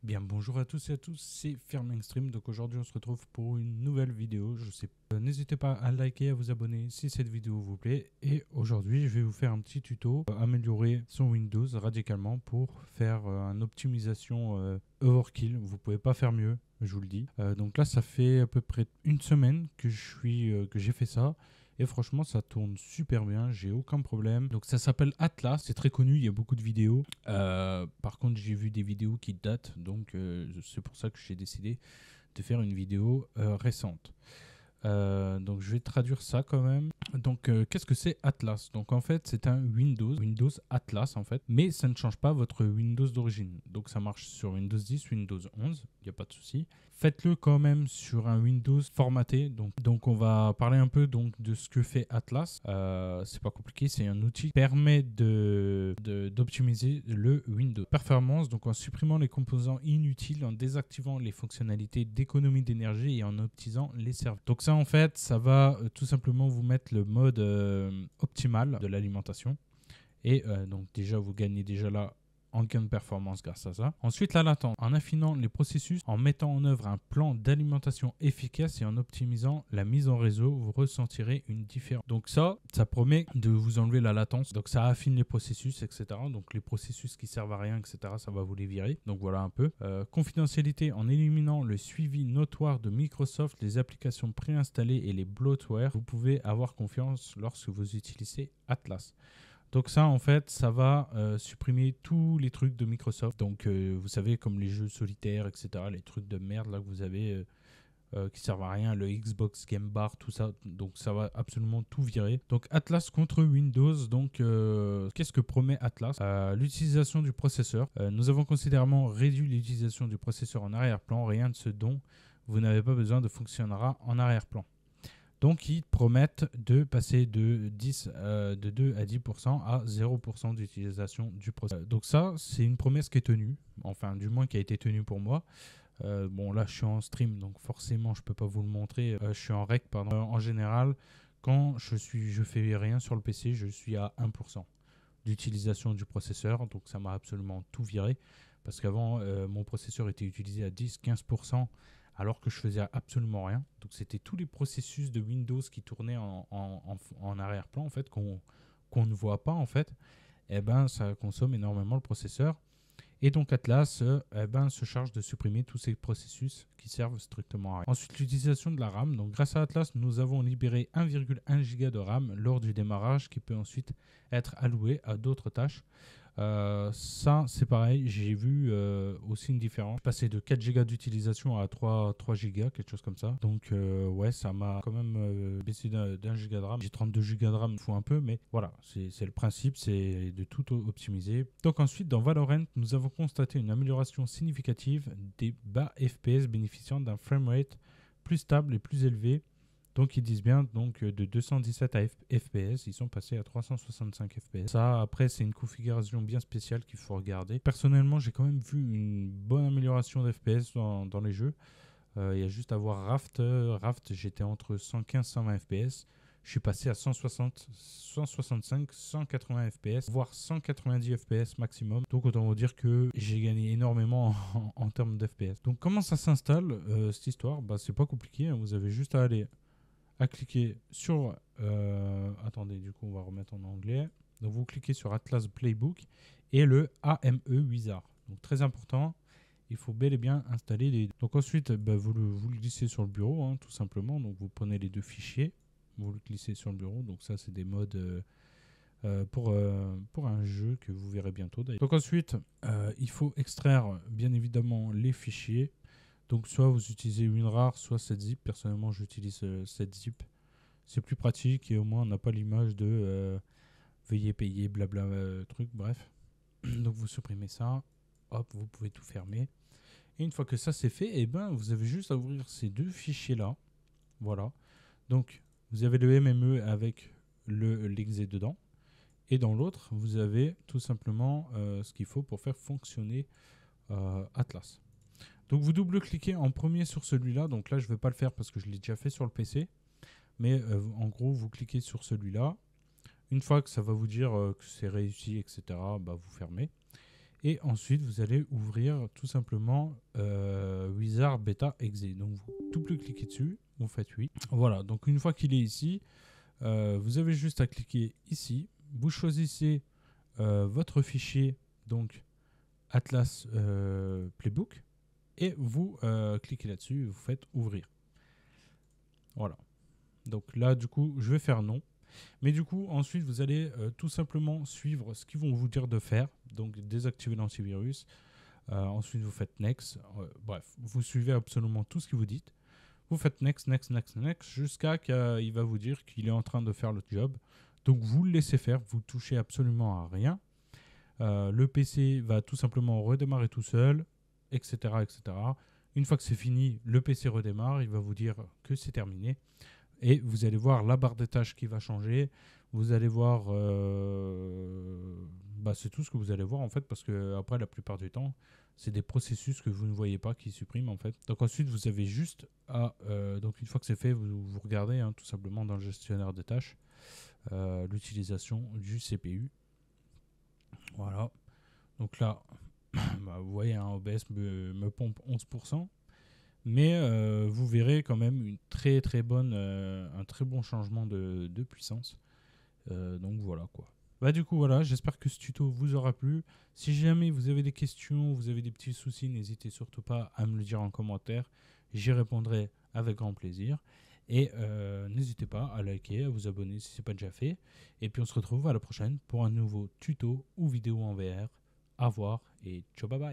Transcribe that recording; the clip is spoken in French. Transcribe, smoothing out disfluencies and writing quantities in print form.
Bien, bonjour à tous et à tous, c'est Firmingstream. Donc aujourd'hui, on se retrouve pour une nouvelle vidéo. Je sais pas, n'hésitez pas à liker, à vous abonner si cette vidéo vous plaît. Et aujourd'hui, je vais vous faire un petit tuto améliorer son Windows radicalement pour faire une optimisation overkill. Vous pouvez pas faire mieux, je vous le dis. Donc là, ça fait à peu près une semaine que j'ai fait ça. Et franchement, ça tourne super bien, j'ai aucun problème. Donc ça s'appelle Atlas, c'est très connu, il y a beaucoup de vidéos. Par contre, j'ai vu des vidéos qui datent, donc c'est pour ça que j'ai décidé de faire une vidéo récente. Donc je vais traduire ça quand même. Donc qu'est-ce que c'est Atlas? Donc en fait c'est un Windows Atlas en fait, mais ça ne change pas votre Windows d'origine. Donc ça marche sur Windows 10, Windows 11, il n'y a pas de souci. Faites-le quand même sur un Windows formaté. Donc on va parler un peu donc de ce que fait Atlas. C'est pas compliqué, c'est un outil qui permet d'optimiser le Windows. Performance, donc en supprimant les composants inutiles, en désactivant les fonctionnalités d'économie d'énergie et en optimisant les serveurs. Donc ça en fait, ça va tout simplement vous mettre le mode optimal de l'alimentation. Et donc déjà, vous gagnez déjà là en gain de performance grâce à ça. Ensuite, la latence. En affinant les processus, en mettant en œuvre un plan d'alimentation efficace et en optimisant la mise en réseau, vous ressentirez une différence. Donc ça promet de vous enlever la latence. Donc ça affine les processus, etc. Donc les processus qui servent à rien, etc. Ça va vous les virer. Donc voilà un peu. Confidentialité. En éliminant le suivi notoire de Microsoft, les applications préinstallées et les bloatware, vous pouvez avoir confiance lorsque vous utilisez Atlas. Donc ça, en fait, ça va supprimer tous les trucs de Microsoft. Donc, vous savez, comme les jeux solitaires, etc., les trucs de merde là que vous avez qui servent à rien, le Xbox Game Bar, tout ça. Donc, ça va absolument tout virer. Donc, Atlas contre Windows. Donc, qu'est-ce que promet Atlas? L'utilisation du processeur. Nous avons considérablement réduit l'utilisation du processeur en arrière-plan. Rien de ce dont vous n'avez pas besoin de fonctionnera en arrière-plan. Donc, ils promettent de passer de 2 à 10% à 0% d'utilisation du processeur. Donc ça, c'est une promesse qui est tenue, enfin du moins qui a été tenue pour moi. Bon, là, je suis en stream, donc forcément, je ne peux pas vous le montrer. Je suis en rec, pardon. En général, quand je fais rien sur le PC, je suis à 1% d'utilisation du processeur. Donc ça m'a absolument tout viré. Parce qu'avant, mon processeur était utilisé à 10-15%. Alors que je faisais absolument rien. Donc c'était tous les processus de Windows qui tournaient en arrière-plan en fait, qu'on ne voit pas en fait. Et ben ça consomme énormément le processeur. Et donc Atlas se charge de supprimer tous ces processus qui servent strictement à rien. Ensuite, l'utilisation de la RAM. Donc grâce à Atlas, nous avons libéré 1,1 Go de RAM lors du démarrage qui peut ensuite être alloué à d'autres tâches. Ça c'est pareil, j'ai vu aussi une différence. Passer de 4 Go d'utilisation à 3 Go, quelque chose comme ça. Donc ouais, ça m'a quand même baissé d'un giga de RAM. J'ai 32 Go de RAM, il faut un peu, mais voilà, c'est le principe, c'est de tout optimiser. Donc ensuite, dans Valorant, nous avons constaté une amélioration significative des bas FPS bénéficiant d'un framerate plus stable et plus élevé. Donc ils disent bien donc de 217 à FPS, ils sont passés à 365 FPS. Ça après c'est une configuration bien spéciale qu'il faut regarder. Personnellement j'ai quand même vu une bonne amélioration d'FPS dans les jeux. Il y a juste à voir Raft. Raft j'étais entre 115 120 FPS. Je suis passé à 160, 165, 180 FPS, voire 190 FPS maximum. Donc autant vous dire que j'ai gagné énormément en termes d'FPS. Donc comment ça s'installe cette histoire? Bah, c'est pas compliqué, hein. Vous avez juste à aller à cliquer sur... attendez, du coup, on va remettre en anglais. Donc, vous cliquez sur Atlas Playbook et le AME Wizard. Donc, très important, il faut bel et bien installer les... Donc, ensuite, vous le glissez sur le bureau, hein, tout simplement. Donc, vous prenez les deux fichiers, vous le glissez sur le bureau. Donc, ça, c'est des modes... pour un jeu que vous verrez bientôt. Donc ensuite, il faut extraire bien évidemment les fichiers. Donc soit vous utilisez WinRAR, soit 7-zip. Personnellement, j'utilise 7-zip. C'est plus pratique et au moins on n'a pas l'image de veuillez payer, blabla, truc, bref. Donc vous supprimez ça. Hop, vous pouvez tout fermer. Et une fois que ça c'est fait, eh ben, vous avez juste à ouvrir ces deux fichiers-là. Voilà. Donc vous avez le MME avec l'exe dedans. Et dans l'autre, vous avez tout simplement ce qu'il faut pour faire fonctionner Atlas. Donc vous double-cliquez en premier sur celui-là. Donc là, je ne vais pas le faire parce que je l'ai déjà fait sur le PC. Mais en gros, vous cliquez sur celui-là. Une fois que ça va vous dire que c'est réussi, etc., bah, vous fermez. Et ensuite, vous allez ouvrir tout simplement Wizard Beta Exe. Donc, vous double cliquez dessus, vous faites oui. Voilà, donc une fois qu'il est ici, vous avez juste à cliquer ici. Vous choisissez votre fichier, donc Atlas Playbook, et vous cliquez là-dessus, vous faites ouvrir. Voilà. Donc là, du coup, je vais faire non. Mais du coup, ensuite, vous allez tout simplement suivre ce qu'ils vont vous dire de faire. Donc, désactiver l'antivirus. Ensuite, vous faites next. Bref, vous suivez absolument tout ce qu'il vous dit. Vous faites next, next, next, next, jusqu'à qu'il va vous dire qu'il est en train de faire le job. Donc, vous le laissez faire. Vous touchez absolument à rien. Le PC va tout simplement redémarrer tout seul, etc., etc. Une fois que c'est fini, le PC redémarre. Il va vous dire que c'est terminé. Et vous allez voir la barre des tâches qui va changer. Vous allez voir... c'est tout ce que vous allez voir en fait, parce que après la plupart du temps, c'est des processus que vous ne voyez pas qui suppriment en fait. Donc ensuite, vous avez juste à... donc une fois que c'est fait, vous regardez tout simplement dans le gestionnaire des tâches l'utilisation du CPU. Voilà. Donc là, vous voyez, OBS me pompe 11%. Mais vous verrez quand même un très bon changement de puissance. Donc voilà quoi. Du coup voilà, j'espère que ce tuto vous aura plu. Si jamais vous avez des questions, vous avez des petits soucis, n'hésitez surtout pas à me le dire en commentaire. J'y répondrai avec grand plaisir. Et n'hésitez pas à liker, à vous abonner si ce n'est pas déjà fait. Et puis on se retrouve à la prochaine pour un nouveau tuto ou vidéo en VR. Au revoir et ciao bye bye.